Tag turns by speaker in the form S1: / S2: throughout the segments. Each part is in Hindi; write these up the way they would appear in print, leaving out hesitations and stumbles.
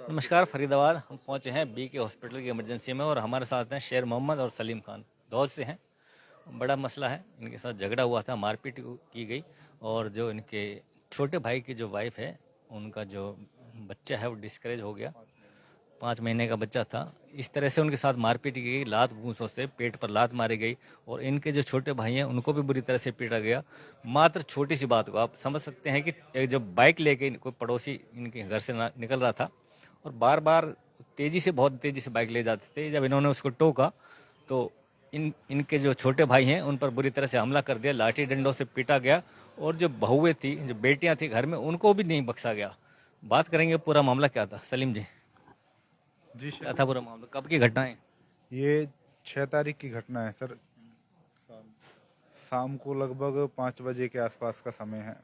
S1: नमस्कार। फरीदाबाद हम पहुंचे हैं बी के हॉस्पिटल की इमरजेंसी में, और हमारे साथ हैं शेर मोहम्मद और सलीम खान। दौद से हैं। बड़ा मसला है, इनके साथ झगड़ा हुआ था, मारपीट की गई, और जो इनके छोटे भाई की जो वाइफ है, उनका जो बच्चा है वो डिस्करेज हो गया। 5 महीने का बच्चा था। इस तरह से उनके साथ मारपीट की गई, लात घूंसों से पेट पर लात मारी गई, और इनके जो छोटे भाई हैं उनको भी बुरी तरह से पीटा गया। मात्र छोटी सी बात को आप समझ सकते हैं कि जब बाइक लेके कोई पड़ोसी इनके घर से निकल रहा था, और बार बार बहुत तेजी से बाइक ले जाते थे, जब इन्होंने उसको टोका तो इनके जो छोटे भाई हैं उन पर बुरी तरह से हमला कर दिया, लाठी डंडों से पीटा गया, और जो बहुएं थी, जो बेटियां थी घर में, उनको भी नहीं बख्शा गया। बात करेंगे पूरा मामला क्या था। सलीम जी,
S2: जी
S1: क्या
S2: सर,
S1: था पूरा मामला, कब की घटना है?
S2: ये 6 तारीख की घटना है सर। शाम को लगभग 5 बजे के आसपास का समय है।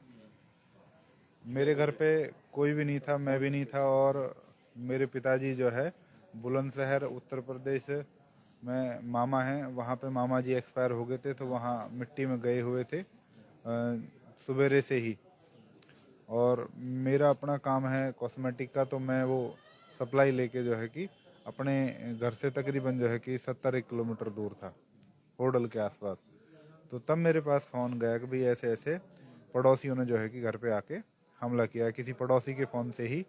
S2: मेरे घर पे कोई भी नहीं था, मैं भी नहीं था, और मेरे पिताजी जो है बुलंदशहर उत्तर प्रदेश में मामा हैं, वहाँ पे मामा जी एक्सपायर हो गए थे, तो वहाँ मिट्टी में गए हुए थे सवेरे से ही। और मेरा अपना काम है कॉस्मेटिक का, तो मैं वो सप्लाई लेके जो है कि अपने घर से तकरीबन जो है कि 70 किलोमीटर दूर था, होडल के आसपास। तो तब मेरे पास फ़ोन गया कि भाई ऐसे ऐसे पड़ोसियों ने जो है कि घर पे आके हमला किया। किसी पड़ोसी के फ़ोन से ही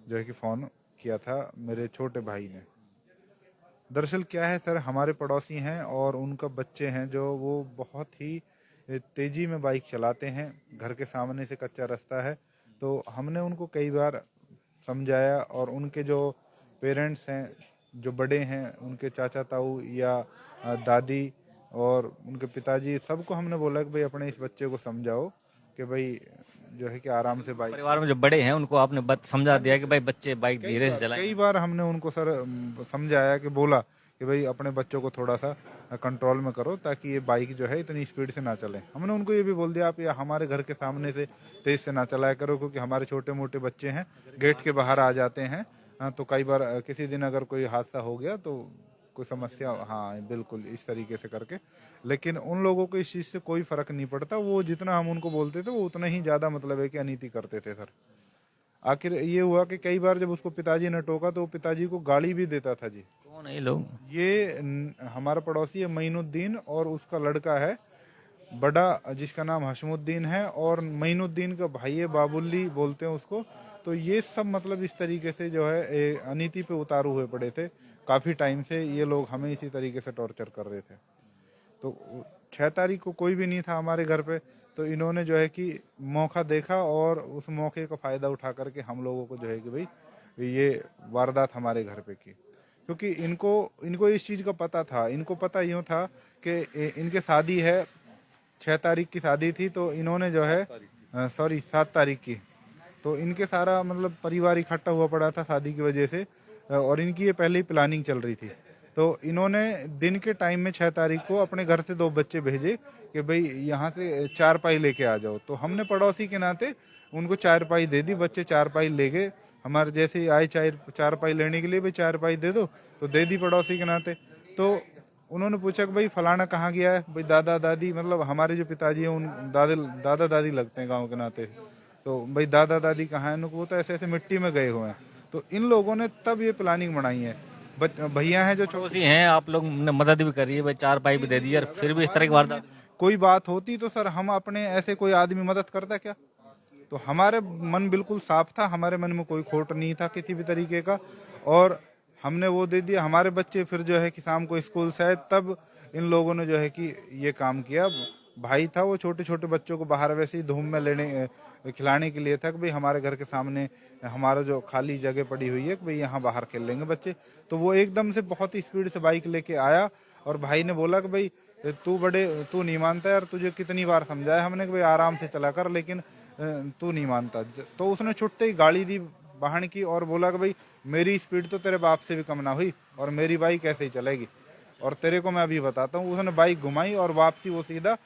S2: जो है कि फ़ोन किया था मेरे छोटे भाई ने। दरअसल क्या है सर, हमारे पड़ोसी हैं और उनका बच्चे हैं जो वो बहुत ही तेजी में बाइक चलाते हैं। घर के सामने से कच्चा रास्ता है, तो हमने उनको कई बार समझाया, और उनके जो पेरेंट्स हैं, जो बड़े हैं, उनके चाचा ताऊ या दादी और उनके पिताजी, सबको हमने बोला कि भाई अपने इस बच्चे को समझाओ कि भाई जो है कि आराम से बाइक।
S1: परिवार में जो बड़े हैं उनको आपने समझा दिया कि भाई बच्चे बाइक धीरे से चलाएं?
S2: कई बार हमने उनको सर समझाया कि बोला कि भाई अपने बच्चों को थोड़ा सा कंट्रोल में करो, ताकि ये बाइक जो है इतनी स्पीड से ना चले। हमने उनको ये भी बोल दिया आप ये हमारे घर के सामने से तेज से ना चलाया करो, क्योंकि हमारे छोटे मोटे बच्चे हैं, गेट के बाहर आ जाते हैं। तो कई बार किसी दिन अगर कोई हादसा हो गया तो कोई समस्या, हाँ बिल्कुल इस तरीके से करके। लेकिन उन लोगों को इस चीज़ से कोई फर्क नहीं पड़ता, वो जितना हम उनको बोलते थे वो उतना ही ज़्यादा मतलब है कि अनीति करते थे सर। आखिर ये हुआ कि कई बार जब उसको पिताजी ने टोका तो वो पिताजी को गाली भी देता था जी।
S1: कौन है ये लोग?
S2: ये हमारा पड़ोसी है मईनुद्दीन, और उसका लड़का है बड़ा जिसका नाम हशमुद्दीन है, और मईनुद्दीन का भाई है बाबुल्ली बोलते हैं उसको। तो ये सब मतलब इस तरीके से जो है अनीति पे उतारू हुए पड़े थे। काफी टाइम से ये लोग हमें इसी तरीके से टॉर्चर कर रहे थे। तो 6 तारीख को कोई भी नहीं था हमारे घर पे, तो इन्होंने जो है कि मौका देखा, और उस मौके का फायदा उठा करके हम लोगों को जो है कि भाई ये वारदात हमारे घर पे की। क्योंकि इनको इनको इस चीज़ का पता था। इनको पता यूँ था कि इनके शादी है, 6 तारीख की शादी थी, तो इन्होंने जो है सॉरी 7 तारीख की, तो इनके सारा मतलब परिवार इकट्ठा हुआ पड़ा था शादी की वजह से। और इनकी ये पहले ही प्लानिंग चल रही थी। तो इन्होंने दिन के टाइम में 6 तारीख को अपने घर से 2 बच्चे भेजे कि भाई यहाँ से चारपाई लेके आ जाओ। तो हमने पड़ोसी के नाते उनको चारपाई दे दी, बच्चे चारपाई ले गए। हमारे जैसे ही आए चारपाई लेने के लिए, भाई चारपाई दे दो, तो दे दी पड़ोसी के नाते। तो उन्होंने पूछा कि भाई फलाना कहाँ गया है, भाई दादा दादी, मतलब हमारे जो पिताजी हैं उन दादा दादी लगते हैं गाँव के नाते। तो भाई दादा दादी कहाँ है, वो तो ऐसे ऐसे मिट्टी में गए हुए हैं। तो इन लोगों ने तब ये प्लानिंग बनाई है। भैया हैं जो
S1: पड़ोसी हैं, आप लोग ने मदद भी करी है, भाई चार पाई भी दे दी, और फिर भी इस तरह की वारदात।
S2: कोई बात होती तो सर हम अपने ऐसे कोई आदमी मदद करता क्या। तो हमारे मन बिल्कुल साफ था, हमारे मन में कोई खोट नहीं था किसी भी तरीके का। और हमने वो दे दिया। हमारे बच्चे फिर जो है कि शाम को स्कूल से आए, तब इन लोगों ने जो है कि ये काम किया। भाई था वो छोटे छोटे बच्चों को बाहर वैसे ही धूम में खिलाने के लिए था कि भाई हमारे घर के सामने हमारा जो खाली जगह पड़ी हुई है कि भाई यहाँ बाहर खेल लेंगे बच्चे। तो वो एकदम से बहुत ही स्पीड से बाइक लेके आया, और भाई ने बोला कि भाई तू नहीं मानता यार, तुझे कितनी बार समझाया हमने कि भाई आराम से चला कर, लेकिन तू नहीं मानता। तो उसने छुट्टे ही गाड़ी दी वाहन की, और बोला कि भाई मेरी स्पीड तो तेरे बाप से भी कम ना हुई, और मेरी बाइक ऐसे ही चलेगी, और तेरे को मैं अभी बताता हूँ। उसने बाइक घुमाई, और वापसी वो सीधा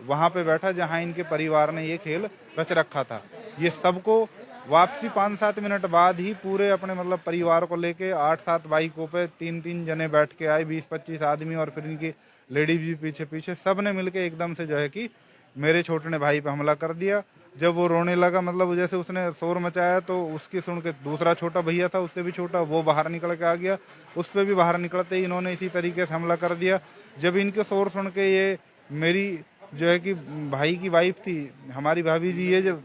S2: वहां पे बैठा जहां इनके परिवार ने ये खेल रच रखा था। ये सबको वापसी 5-7 मिनट बाद ही पूरे अपने मतलब परिवार को लेके 8-7 बाइकों पे 3-3 जने बैठ के आए, 20-25 आदमी, और फिर इनकी लेडीज भी पीछे पीछे, सब ने मिलके एकदम से जो है कि मेरे छोटे भाई पे हमला कर दिया। जब वो रोने लगा, मतलब जैसे उसने शोर मचाया, तो उसकी सुन के दूसरा छोटा भैया था, उससे भी छोटा, वो बाहर निकल के आ गया। उस पर भी बाहर निकलते ही इन्होंने इसी तरीके से हमला कर दिया। जब इनके शोर सुन के ये मेरी जो है कि भाई की वाइफ थी, हमारी भाभी जी, ये जब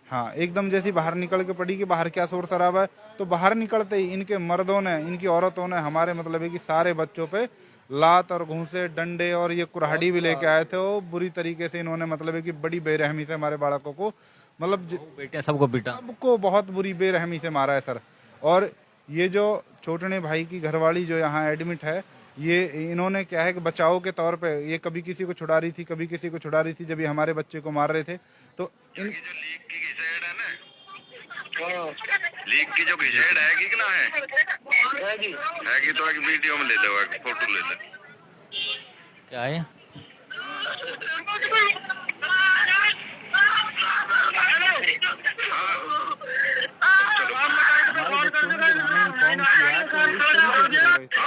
S2: हाँ एकदम जैसी बाहर निकल के पड़ी कि बाहर क्या शोर शराबा है, तो बाहर निकलते ही इनके मर्दों ने, इनकी औरतों ने हमारे मतलब है कि सारे बच्चों पे लात और घूंसे, डंडे और ये कुल्हाड़ी भी लेके आए थे। वो बुरी तरीके से इन्होंने मतलब है कि बड़ी बेरहमी से हमारे बालकों को, मतलब
S1: बेटे सबको पीटा।
S2: सबको बहुत बुरी बेरहमी से मारा है सर। और ये जो छोटने भाई की घरवाली जो यहाँ एडमिट है, ये इन्होंने क्या है कि बचाव के तौर पे ये कभी किसी को छुड़ा रही थी, कभी किसी को छुड़ा रही थी। जब ये हमारे बच्चे को मार रहे थे तो इन
S3: जो लीक की घिसेड़ है ना, लीक की जो घिसेड़ है कि ना है कि तो एक वीडियो में ले लो, एक फोटो ले लो।
S1: क्या है?
S2: हमारे बच्चों ने जब हमें इन्फॉर्म किया तो इस तरीके से रो रहे थे।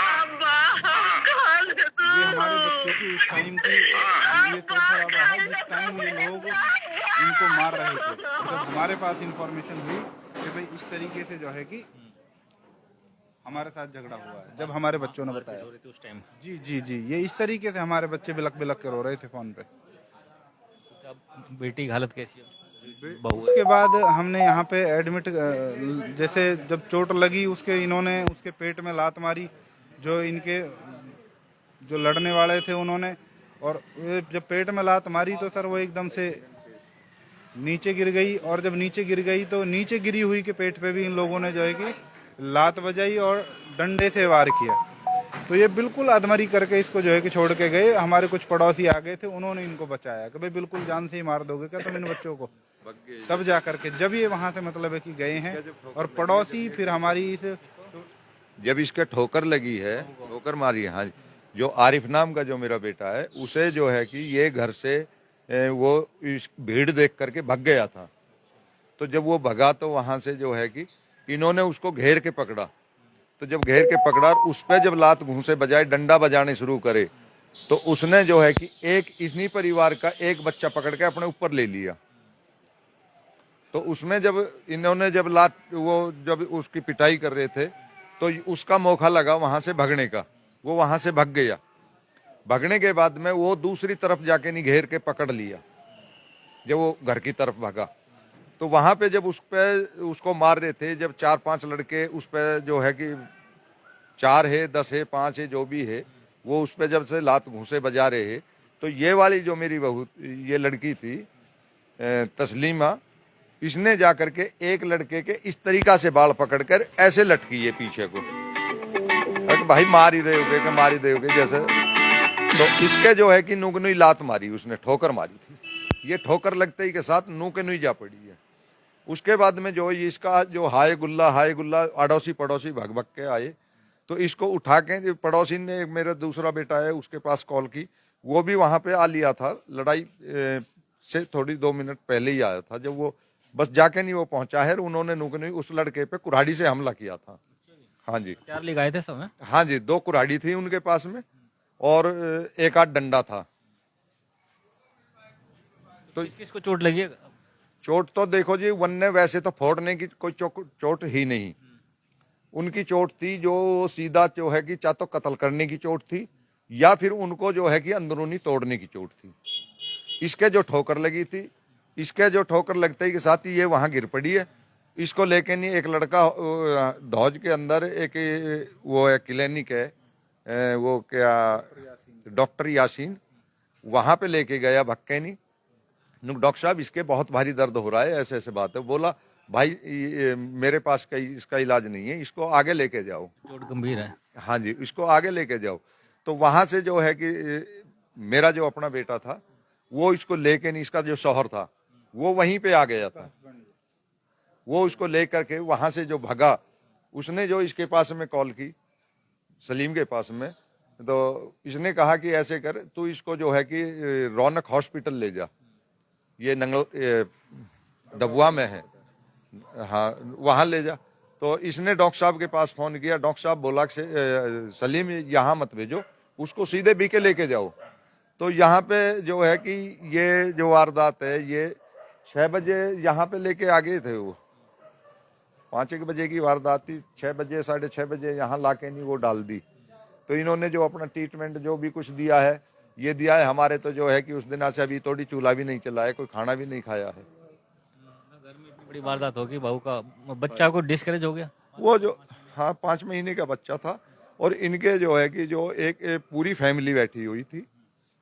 S2: ये हमारे बच्चों की उस टाइम की ये शोर शराबा है जिस टाइम ये लोग इनको मार रहे थे। जब हमारे पास इंफॉर्मेशन हुई कि भाई इस तरीके से जो है कि हमारे साथ झगड़ा हुआ है, जब हमारे बच्चों ने बताया
S1: उस टाइम
S2: जी जी जी, ये इस तरीके से हमारे बच्चे बिलक बिलक के रो रहे थे फोन पे।
S1: बेटी की हालत कैसी है? बहू है।
S2: उसके बाद हमने यहाँ पे एडमिट, जैसे जब चोट लगी उसके, इन्होंने उसके पेट में लात मारी, जो इनके जो लड़ने वाले थे उन्होंने। और ये जब पेट में लात मारी तो सर वो एकदम से नीचे गिर गई। और जब नीचे गिर गई तो नीचे गिरी हुई के पेट पे भी इन लोगों ने जो है कि लात बजाई और डंडे से वार किया। तो ये बिल्कुल अधमरी करके इसको जो है कि छोड़ के गए। हमारे कुछ पड़ोसी आ गए थे, उन्होंने इनको बचाया कि भाई बिल्कुल जान से ही मार दोगे क्या तुम इन बच्चों को। तब जा करके जब ये वहां से मतलब है कि गए हैं, और पड़ोसी फिर हमारी इस
S4: जब इसके ठोकर लगी है, ठोकर मारी है, हाँ, जो आरिफ नाम का जो मेरा बेटा है, उसे जो है कि ये घर से वो इस भीड़ देख करके भाग गया था। तो जब वो भगा तो वहां से जो है कि इन्होंने उसको घेर के पकड़ा। तो जब घेर के पकड़ा, उस पे जब लात घूंसे बजाए, डंडा बजाने शुरू करे, तो उसने जो है कि एक इन्हीं परिवार का एक बच्चा पकड़ के अपने ऊपर ले लिया। तो उसमें जब इन्होंने जब लात वो जब उसकी पिटाई कर रहे थे, तो उसका मौका लगा वहां से भगने का, वो वहां से भाग गया। भगने के बाद में वो दूसरी तरफ जाके नहीं घेर के पकड़ लिया। जब वो घर की तरफ भागा तो वहां पे जब उस पे उसको मार रहे थे, जब 4-5 लड़के उस पे जो है कि 4 है, 10 है, 5 है, जो भी है, वो उस पे जब से लात घूंसे बजा रहे हैं, तो ये वाली जो मेरी बहू, ये लड़की थी तस्लीमा, इसने जाकर के एक लड़के के इस तरीका से बाल पकड़कर ऐसे लटकी है पीछे को, भाई मार ही दोगे कि मार ही दोगे जैसे। तो इसके जो है कि नूक नुई लात मारी, उसने ठोकर मारी थी। ये ठोकर लगते ही के साथ नूक नुई जा पड़ी है। उसके बाद में जो इसका जो हाय गुल्ला अड़ोसी पड़ोसी भग भग के आए, तो इसको उठा के पड़ोसी ने, एक मेरा दूसरा बेटा है उसके पास कॉल की, वो भी वहां पे आ लिया था। लड़ाई से थोड़ी 2 मिनट पहले ही आया था। जब वो बस जाके नहीं वो पहुंचा है, उन्होंने नुक नुई उस लड़के पे कुल्हाड़ी से हमला किया था। हाँ जी,
S1: 4 लेके आए थे सब हैं?
S4: हाँ जी, 2 कुल्हाड़ी थी उनके पास में और एक आध डंडा था।
S1: तो किसको चोट लगी है?
S4: चोट तो देखो जी, वन ने वैसे तो फोड़ने की कोई चोट ही नहीं। उनकी चोट थी जो सीधा जो है कि चाहे तो कत्ल करने की चोट थी, या फिर उनको जो है कि अंदरूनी तोड़ने की चोट थी। इसके जो ठोकर लगी थी, इसके जो ठोकर लगते ही के साथ ही ये वहां गिर पड़ी है। इसको लेके नहीं, एक लड़का धौज के अंदर एक वो है क्लिनिक है, वो क्या डॉक्टर यासीन, वहां पे लेके गया भक्के नहीं। डॉक्टर साहब इसके बहुत भारी दर्द हो रहा है, ऐसे ऐसे बात है। बोला भाई मेरे पास कहीं इसका इलाज नहीं है, इसको आगे लेके जाओ।
S1: चोट गंभीर है।
S4: हाँ जी, इसको आगे लेके जाओ। तो वहां से जो है कि मेरा जो अपना बेटा था वो इसको लेके नहीं, इसका जो शौहर था वो वहीं पे आ गया था। वो इसको लेकर के वहां से जो भगा, उसने जो इसके पास में कॉल की, सलीम के पास में, तो इसने कहा कि ऐसे कर, तू इसको जो है कि रौनक हॉस्पिटल ले जा, ये नंगल डबुआ में है, हाँ वहां ले जा। तो इसने डॉक्टर साहब के पास फोन किया। डॉक्टर साहब बोला कि सलीम यहाँ मत भेजो, उसको सीधे बीके लेके जाओ। तो यहाँ पे जो है कि ये जो वारदात है, ये 6 बजे यहाँ पे लेके आ गए थे। वो 5-1 बजे की वारदात थी, 6 बजे 6:30 बजे यहाँ लाके नहीं वो डाल दी। तो इन्होंने जो अपना ट्रीटमेंट जो भी कुछ दिया है ये दिया है। हमारे तो जो है कि उस दिन से अभी तोड़ी चूल्हा भी नहीं चला है, कोई खाना भी नहीं खाया है।
S1: घर में इतनी बड़ी वारदात होगी, बहू का बच्चा को डिस्करेज हो गया।
S4: वो जो हाँ 5 महीने का बच्चा था और इनके जो है कि जो एक पूरी फैमिली बैठी हुई थी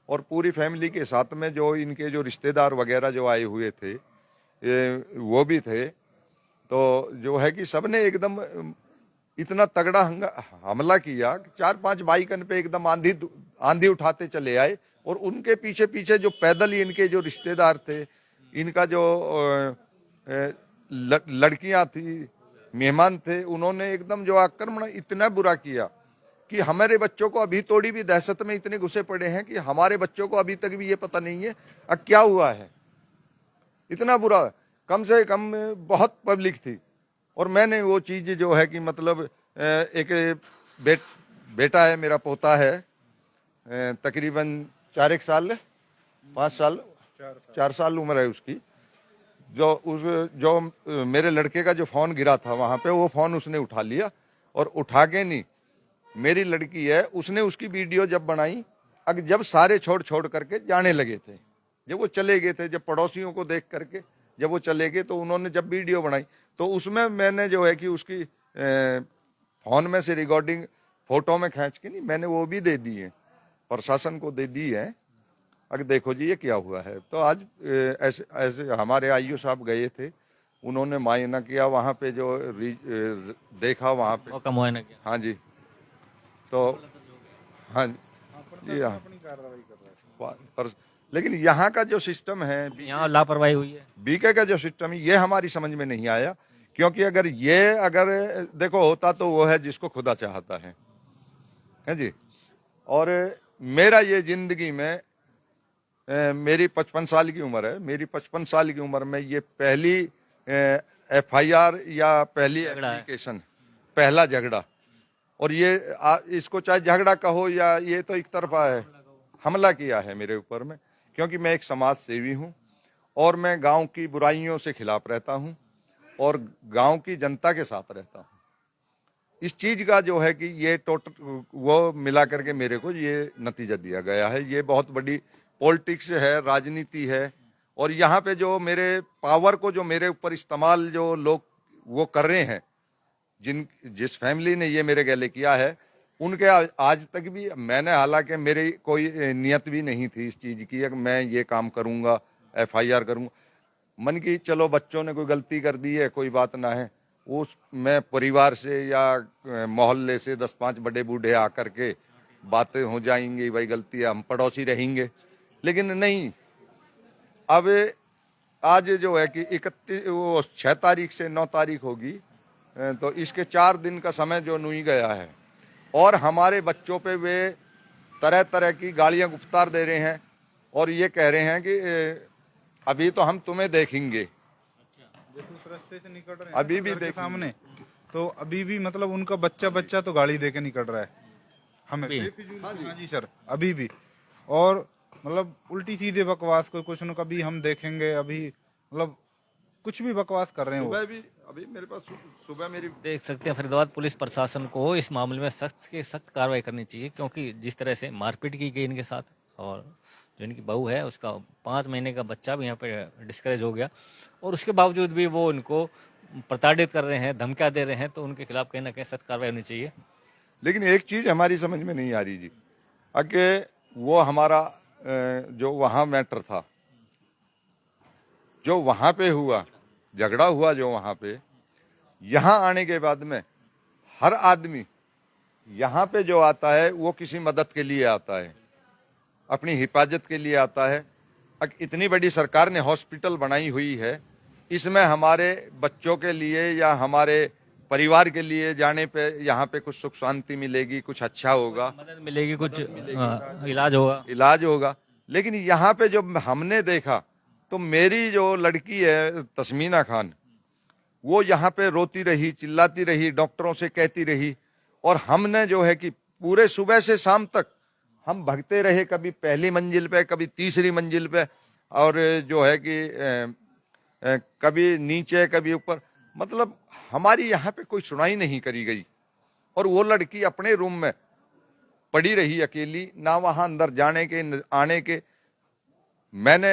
S4: और पूरी फैमिली के साथ में जो इनके जो रिश्तेदार वगैरह जो आए हुए थे वो भी थे। तो जो है कि सबने एकदम इतना तगड़ा हमला किया कि 4-5 बाइकन पे एकदम आंधी उठाते चले आए और उनके पीछे पीछे जो पैदल ही इनके जो रिश्तेदार थे, इनका जो लड़कियां थी, मेहमान थे, उन्होंने एकदम जो आक्रमण इतना बुरा किया कि हमारे बच्चों को अभी तोड़ी भी दहशत में इतने घुसे पड़े हैं कि हमारे बच्चों को अभी तक भी ये पता नहीं है अब क्या हुआ है। इतना बुरा, कम से कम बहुत पब्लिक थी। और मैंने वो चीज जो है कि मतलब एक बेटा है मेरा, पोता है, तकरीबन 4 साल 5 साल 4 साल उम्र है उसकी। जो मेरे लड़के का जो फोन गिरा था वहां पे, वो फोन उसने उठा लिया और उठा के नहीं, मेरी लड़की है उसने उसकी वीडियो जब बनाई, जब सारे छोड़ करके जाने लगे थे, जब वो चले गए थे, जब पड़ोसियों को देख करके जब वो चले गए, तो उन्होंने जब वीडियो बनाई तो उसमें मैंने जो है कि उसकी फोन में से रिकॉर्डिंग फोटो में खींच के नहीं, मैंने वो भी दे दी है, प्रशासन को दे दी है। अगर देखो जी ये क्या हुआ है। तो आज ऐसे हमारे आईओ साहब गए थे, उन्होंने मुआयना किया वहाँ पे, जो देखा वहाँ पे
S1: मौका मुआयना किया।
S4: हाँ जी। तो हाँ जी हाँ, पर लेकिन यहाँ का जो सिस्टम है,
S1: यहाँ लापरवाही हुई है।
S4: बीके का जो सिस्टम है ये हमारी समझ में नहीं आया। क्योंकि अगर देखो होता तो वो है जिसको खुदा चाहता है जी। और मेरा ये जिंदगी में मेरी 55 साल की उम्र है, मेरी 55 साल की उम्र में ये पहली FIR या पहली एप्लीकेशन, पहला झगड़ा। और ये इसको चाहे झगड़ा कहो या ये तो एक तरफा है, हमला किया है मेरे ऊपर में। क्योंकि मैं एक समाज सेवी हूँ और मैं गांव की बुराइयों से खिलाफ रहता हूँ और गांव की जनता के साथ रहता हूँ। इस चीज का जो है कि ये टोटल वो मिला करके मेरे को ये नतीजा दिया गया है। ये बहुत बड़ी पॉलिटिक्स है, राजनीति है। और यहाँ पे जो मेरे पावर को जो मेरे ऊपर इस्तेमाल जो लोग वो कर रहे हैं, जिस फैमिली ने ये मेरे गले किया है, उनके आज तक भी मैंने, हालांकि मेरी कोई नियत भी नहीं थी इस चीज की कि मैं ये काम करूंगा, FIR करूंगा। मन की चलो बच्चों ने कोई गलती कर दी है, कोई बात ना है, उस मैं परिवार से या मोहल्ले से 10-5 बड़े बूढ़े आकर के बातें हो जाएंगी, भाई गलती है, हम पड़ोसी रहेंगे। लेकिन नहीं, अब आज जो है कि 6 तारीख से 9 तारीख होगी, तो इसके 4 दिन का समय जो नुई गया है और हमारे बच्चों पे वे तरह तरह की गालियां गुफ्तार दे रहे हैं और ये कह रहे हैं कि अभी तो हम तुम्हें देखेंगे।
S2: उस रास्ते से निकल रहे हैं
S4: अभी भी देख
S2: सामने, तो अभी भी मतलब उनका बच्चा तो गाड़ी देके निकल रहा है हमें। हाँ जी सर, अभी भी। और मतलब उल्टी सीधे बकवास, कोई कुछ न कभी हम देखेंगे, अभी मतलब कुछ भी बकवास कर रहे हैं वो।
S4: अभी मेरे पास सुबह मेरी
S1: देख सकते हैं फरीदाबाद पुलिस प्रशासन को इस मामले में सख्त से सख्त कार्रवाई करनी चाहिए, क्योंकि जिस तरह से मारपीट की गई इनके साथ और जो इनकी बहू है उसका 5 महीने का बच्चा भी यहाँ पे डिस्करेज हो गया, और उसके बावजूद भी वो उनको प्रताड़ित कर रहे हैं, धमकियां दे रहे हैं, तो उनके खिलाफ कहीं ना कहीं सख्त कार्रवाई होनी चाहिए।
S4: लेकिन एक चीज हमारी समझ में नहीं आ रही जी, कि वो हमारा जो वहां मैटर था, जो वहां पे हुआ झगड़ा हुआ, जो वहां पे, यहाँ आने के बाद में हर आदमी यहाँ पे जो आता है वो किसी मदद के लिए आता है, अपनी हिफाजत के लिए आता है। इतनी बड़ी सरकार ने हॉस्पिटल बनाई हुई है, इसमें हमारे बच्चों के लिए या हमारे परिवार के लिए जाने पे यहाँ पे कुछ सुख शांति मिलेगी, कुछ अच्छा होगा,
S1: मदद मिलेगी, कुछ इलाज होगा।
S4: लेकिन यहाँ पे जो हमने देखा, तो मेरी जो लड़की है तस्मीना खान, वो यहाँ पे रोती रही, चिल्लाती रही, डॉक्टरों से कहती रही, और हमने जो है कि पूरे सुबह से शाम तक हम भगते रहे, कभी पहली मंजिल पे, कभी तीसरी मंजिल पे, और जो है कि कभी नीचे कभी ऊपर, मतलब हमारी यहाँ पे कोई सुनाई नहीं करी गई। और वो लड़की अपने रूम में पड़ी रही अकेली, ना वहां अंदर जाने के आने के। मैंने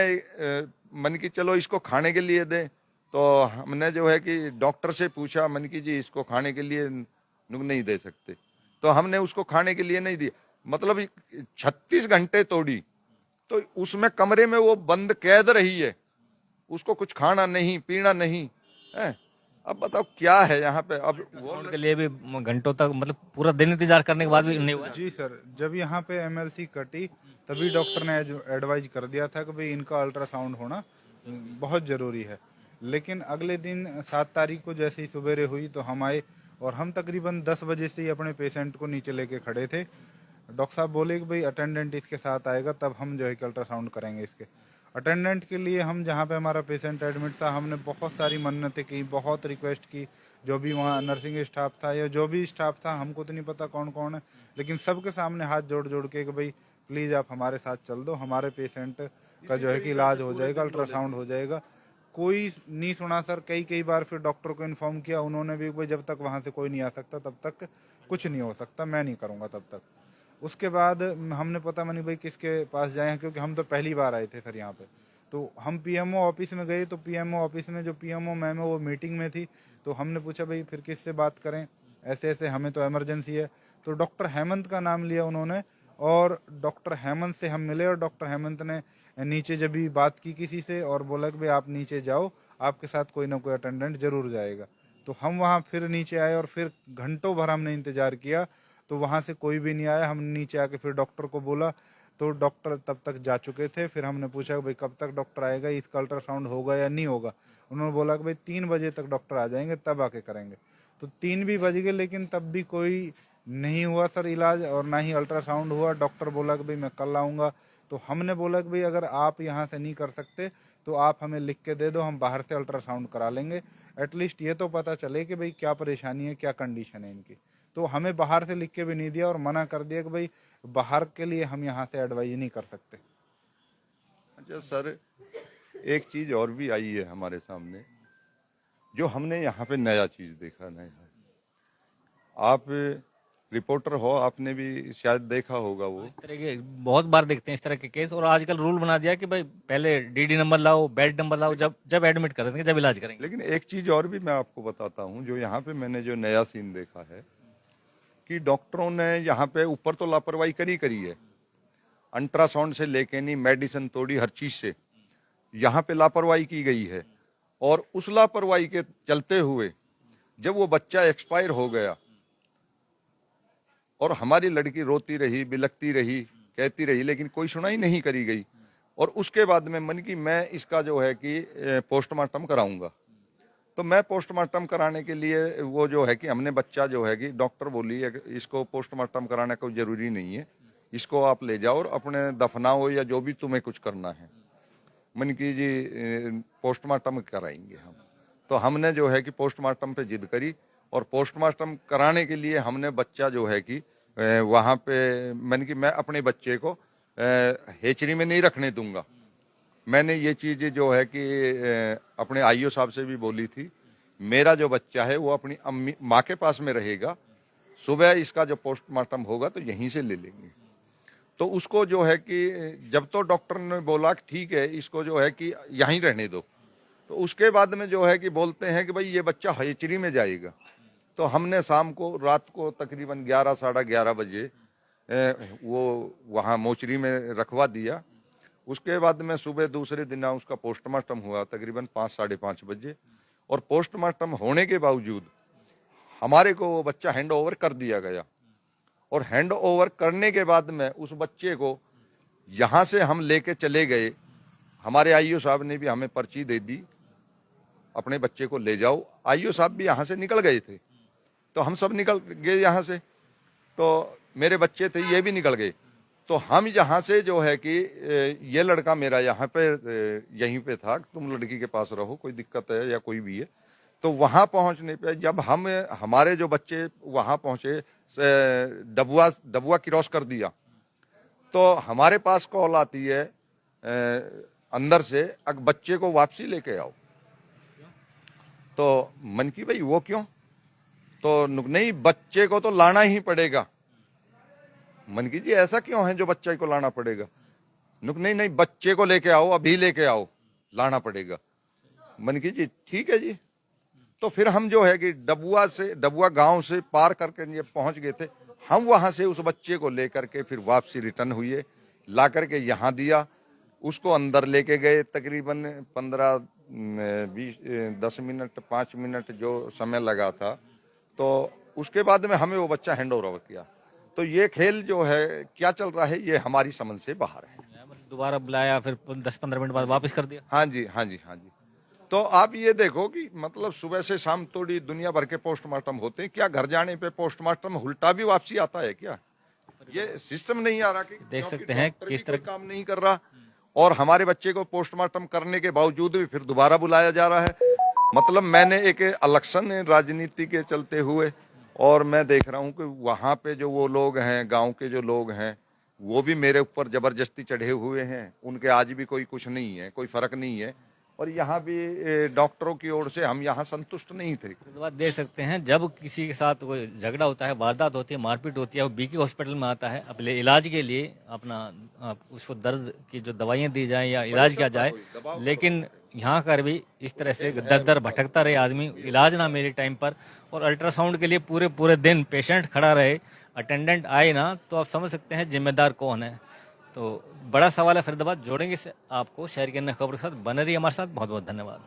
S4: मन की चलो इसको खाने के लिए दें, तो हमने जो है कि डॉक्टर से पूछा, मन की जी इसको खाने के लिए नहीं दे सकते, तो हमने उसको खाने के लिए नहीं दिया। मतलब 36 घंटे तोड़ी, तो उसमें कमरे में वो बंद कैद रही है, उसको कुछ खाना नहीं पीना नहीं है। अब बताओ क्या है यहाँ पे। अब वो
S1: के लिए भी घंटों तक, मतलब पूरा दिन इंतजार करने के बाद भी नहीं हुआ।
S2: जी सर, जब यहाँ पे एमएलसी कटी तभी डॉक्टर ने एडवाइज कर दिया था कि भाई इनका अल्ट्रासाउंड होना बहुत ज़रूरी है। लेकिन अगले दिन 7 तारीख को जैसे ही सवेरे हुई तो हम आए और हम तकरीबन 10 बजे से ही अपने पेशेंट को नीचे लेके खड़े थे। डॉक्टर साहब बोले कि भाई अटेंडेंट इसके साथ आएगा, तब हम जो है कि अल्ट्रासाउंड करेंगे इसके। अटेंडेंट के लिए हम जहाँ पे हमारा पेशेंट एडमिट था, हमने बहुत सारी मन्नतें की, बहुत रिक्वेस्ट की। जो भी वहाँ नर्सिंग स्टाफ था या जो भी स्टाफ था, हमको तो नहीं पता कौन कौन है, लेकिन सबके सामने हाथ जोड़ जोड़ के कि भाई प्लीज़ आप हमारे साथ चल दो, हमारे पेशेंट का जो है कि इलाज हो जाएगा, अल्ट्रासाउंड हो जाएगा। कोई नहीं सुना सर। कई बार फिर डॉक्टर को इन्फॉर्म किया, उन्होंने भी भाई जब तक वहाँ से कोई नहीं आ सकता तब तक कुछ नहीं हो सकता, मैं नहीं करूँगा तब तक। उसके बाद हमने पता नहीं भाई किसके पास जाए, क्योंकि हम तो पहली बार आए थे सर यहाँ पे। तो हम पीएमओ ऑफिस में गए, तो पीएमओ ऑफिस में जो पीएमओ मैम है वो मीटिंग में थी। तो हमने पूछा भाई फिर किससे बात करें, ऐसे ऐसे हमें तो इमरजेंसी है। तो डॉक्टर हेमंत का नाम लिया उन्होंने और डॉक्टर हेमंत से हम मिले और डॉक्टर हेमंत ने नीचे जब भी बात की किसी से और बोला कि भाई आप नीचे जाओ, आपके साथ कोई ना कोई अटेंडेंट जरूर जाएगा। तो हम वहाँ फिर नीचे आए और फिर घंटों भर हमने इंतजार किया, तो वहाँ से कोई भी नहीं आया। हम नीचे आके फिर डॉक्टर को बोला, तो डॉक्टर तब तक जा चुके थे। फिर हमने पूछा भाई कब तक डॉक्टर आएगा, इसका अल्ट्रासाउंड होगा या नहीं होगा। उन्होंने बोला कि भाई 3 बजे तक डॉक्टर आ जाएंगे, तब आके करेंगे। तो 3 भी बज गए, लेकिन तब भी कोई नहीं हुआ सर इलाज और ना ही अल्ट्रासाउंड हुआ। डॉक्टर बोला कि भाई मैं कल आऊँगा। तो हमने बोला कि भाई अगर आप यहाँ से नहीं कर सकते तो आप हमें लिख के दे दो, हम बाहर से अल्ट्रासाउंड करा लेंगे। एटलीस्ट ये तो पता चले कि भाई क्या परेशानी है, क्या कंडीशन है इनकी। तो हमें बाहर से लिख के भी नहीं दिया और मना कर दिया कि भाई बाहर के लिए हम यहाँ से एडवाइज नहीं कर सकते।
S4: अच्छा सर, एक चीज और भी आई है हमारे सामने, जो हमने यहाँ पे नया चीज देखा। नया, आप रिपोर्टर हो, आपने भी शायद देखा होगा। वो
S1: इस तरह के बहुत बार देखते हैं इस तरह के केस, और आजकल रूल बना दिया कि भाई पहले डीडी नंबर लाओ, बेड नंबर लाओ, जब एडमिट करेंगे, जब इलाज करेंगे।
S4: लेकिन एक चीज और भी मैं आपको बताता हूँ, जो यहाँ पे मैंने जो नया सीन देखा है कि डॉक्टरों ने यहाँ पे ऊपर तो लापरवाही करी है, अल्ट्रासाउंड से लेके नहीं, मेडिसिन तोड़ी, हर चीज से यहाँ पे लापरवाही की गई है। और उस लापरवाही के चलते हुए जब वो बच्चा एक्सपायर हो गया और हमारी लड़की रोती रही, बिलखती रही, कहती रही, लेकिन कोई सुनाई नहीं करी गई। और उसके बाद में मन की मैं इसका जो है कि पोस्टमार्टम कराऊंगा। तो मैं पोस्टमार्टम कराने के लिए वो जो है कि हमने बच्चा जो है कि डॉक्टर बोली है कि इसको पोस्टमार्टम कराना कोई जरूरी नहीं है, इसको आप ले जाओ और अपने दफनाओ या जो भी तुम्हें कुछ करना है। मन की जी पोस्टमार्टम कराएंगे हम। तो हमने जो है कि पोस्टमार्टम पे जिद करी और पोस्टमार्टम कराने के लिए हमने बच्चा जो है कि वहाँ पे मन की मैं अपने बच्चे को हेचरी में नहीं रखने दूंगा। मैंने ये चीज जो है कि अपने आईओ साहब से भी बोली थी, मेरा जो बच्चा है वो अपनी अम्मी माँ के पास में रहेगा, सुबह इसका जो पोस्टमार्टम होगा तो यहीं से ले लेंगे। तो उसको जो है कि जब तो डॉक्टर ने बोला कि ठीक है इसको जो है कि यहीं रहने दो, तो उसके बाद में जो है कि बोलते हैं कि भाई ये बच्चा हेचरी में जाएगा। तो हमने शाम को रात को तकरीबन 11 साढ़े 11 बजे वो वहाँ मोचरी में रखवा दिया। उसके बाद में सुबह दूसरे दिन उसका पोस्टमार्टम हुआ तकरीबन 5 साढ़े 5 बजे। और पोस्टमार्टम होने के बावजूद हमारे को वो बच्चा हैंड ओवर कर दिया गया। और हैंड ओवर करने के बाद में उस बच्चे को यहाँ से हम लेके चले गए। हमारे आईओ साहब ने भी हमें पर्ची दे दी, अपने बच्चे को ले जाओ। आईओ साहब भी यहाँ से निकल गए थे, तो हम सब निकल गए यहाँ से। तो मेरे बच्चे थे, ये भी निकल गए। तो हम यहाँ से जो है कि ये लड़का मेरा यहाँ पे यहीं पे था, तुम लड़की के पास रहो, कोई दिक्कत है या कोई भी है। तो वहां पहुंचने पे जब हम हमारे जो बच्चे वहां पहुंचे, डबुआ क्रॉस कर दिया, तो हमारे पास कॉल आती है अंदर से, अब बच्चे को वापसी लेके आओ। तो मन की भाई वो क्यों, तो नहीं बच्चे को तो लाना ही पड़ेगा। मन की जी ऐसा क्यों है जो बच्चे को लाना पड़ेगा? नहीं नहीं बच्चे को लेके आओ, अभी लेके आओ, लाना पड़ेगा। मन की जी ठीक है जी। तो फिर हम जो है कि डबुआ गांव से पार करके ये पहुंच गए थे। हम वहां से उस बच्चे को लेकर के फिर वापसी रिटर्न हुए, ला करके यहाँ दिया, उसको अंदर लेके गए। तकरीबन 10 मिनट 5 मिनट जो समय लगा था, तो उसके बाद में हमें वो बच्चा हैंड ओवर किया। तो ये खेल जो है क्या चल रहा है, ये हमारी समझ से बाहर है।
S1: दोबारा बुलाया, फिर 10-15 मिनट बाद वापस कर दिया।
S4: हाँ जी हाँ जी हाँ जी। तो आप ये देखो कि मतलब सुबह से शाम तोड़ी दुनिया भर के पोस्टमार्टम होते हैं, क्या घर जाने पे पोस्टमार्टम उल्टा भी वापसी आता है क्या? ये सिस्टम नहीं आ रहा कि
S1: देख सकते हैं किस तरह
S4: काम नहीं कर रहा, और हमारे बच्चे को पोस्टमार्टम करने के बावजूद भी फिर दोबारा बुलाया जा रहा है। मतलब मैंने एक इलेक्शन राजनीति के चलते हुए, और मैं देख रहा हूँ कि वहां पे जो वो लोग हैं, गांव के जो लोग हैं, वो भी मेरे ऊपर जबरदस्ती चढ़े हुए हैं। उनके आज भी कोई कुछ नहीं है, कोई फर्क नहीं है। और यहाँ भी डॉक्टरों की ओर से हम यहाँ संतुष्ट नहीं थे।
S1: तो बात देख सकते हैं, जब किसी के साथ कोई झगड़ा होता है, वारदात होती है, मारपीट होती है, वो बीके हॉस्पिटल में आता है अपने इलाज के लिए, अपना उसको दर्द की जो दवाइयां दी जाए या इलाज किया जाए, लेकिन यहाँ कर भी इस तरह से दर दर भटकता रहे आदमी, इलाज ना मिले टाइम पर, और अल्ट्रासाउंड के लिए पूरे पूरे दिन पेशेंट खड़ा रहे, अटेंडेंट आए ना, तो आप समझ सकते हैं जिम्मेदार कौन है। तो बड़ा सवाल है फरीदाबाद। जोड़ेंगे से आपको शहर की अन्य खबरों के साथ। बने रहिए हमारे साथ। बहुत बहुत धन्यवाद।